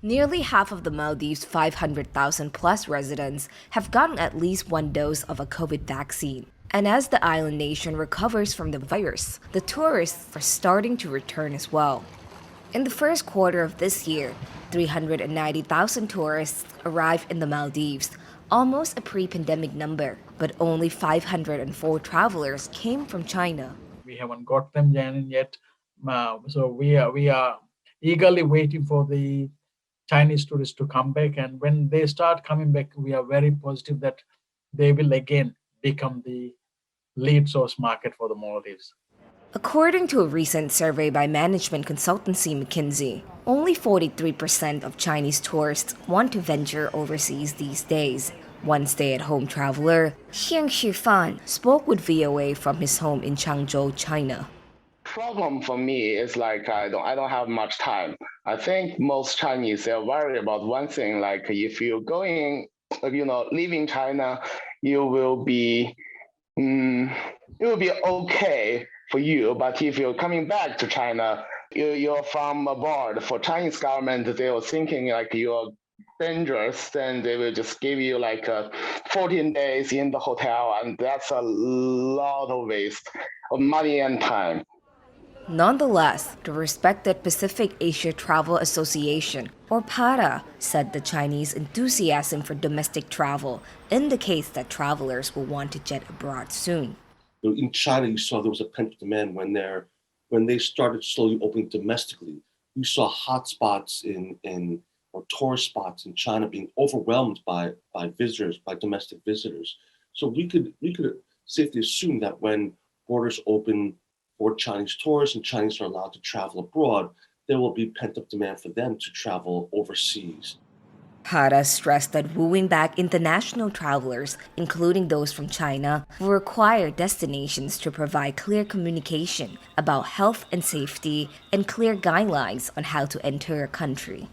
Nearly half of the Maldives' 500,000 plus residents have gotten at least one dose of a COVID vaccine. And as the island nation recovers from the virus, the tourists are starting to return as well. In the first quarter of this year, 390,000 tourists arrived in the Maldives, almost a pre-pandemic number, but only 504 travelers came from China. We haven't got them in yet, so we are eagerly waiting for the Chinese tourists to come back. And when they start coming back, we are very positive that they will again become the lead source market for the Maldives. According to a recent survey by management consultancy McKinsey, only 43% of Chinese tourists want to venture overseas these days. One stay-at-home traveler, Xiang spoke with VOA from his home in Changzhou, China. Problem for me is like I don't have much time. I think most Chinese are worried about one thing, like if you're going, leaving China, it will be okay for you. But if you're coming back to China, you're from abroad. For Chinese government, they were thinking like you're dangerous, then they will just give you like 14 days in the hotel, and that's a lot of waste of money and time. Nonetheless, the respected Pacific Asia Travel Association, or PARA, said the Chinese enthusiasm for domestic travel indicates that travelers will want to jet abroad soon. In China, you saw there was a pent-up demand when they started slowly opening domestically. You saw hotspots or tourist spots in China being overwhelmed by visitors, by domestic visitors. So we could safely assume that when borders open for Chinese tourists and Chinese are allowed to travel abroad, there will be pent-up demand for them to travel overseas. Hara stressed that wooing back international travelers, including those from China, will require destinations to provide clear communication about health and safety and clear guidelines on how to enter a country.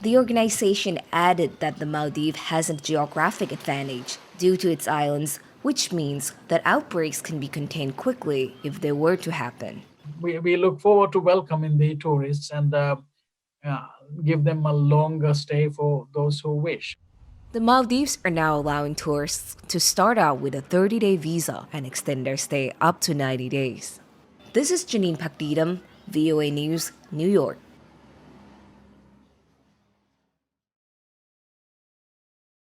The organization added that the Maldives has a geographic advantage due to its islands, which means that outbreaks can be contained quickly if they were to happen. We look forward to welcoming the tourists and give them a longer stay for those who wish. The Maldives are now allowing tourists to start out with a 30-day visa and extend their stay up to 90 days. This is Janine Pakdidam, VOA News, New York.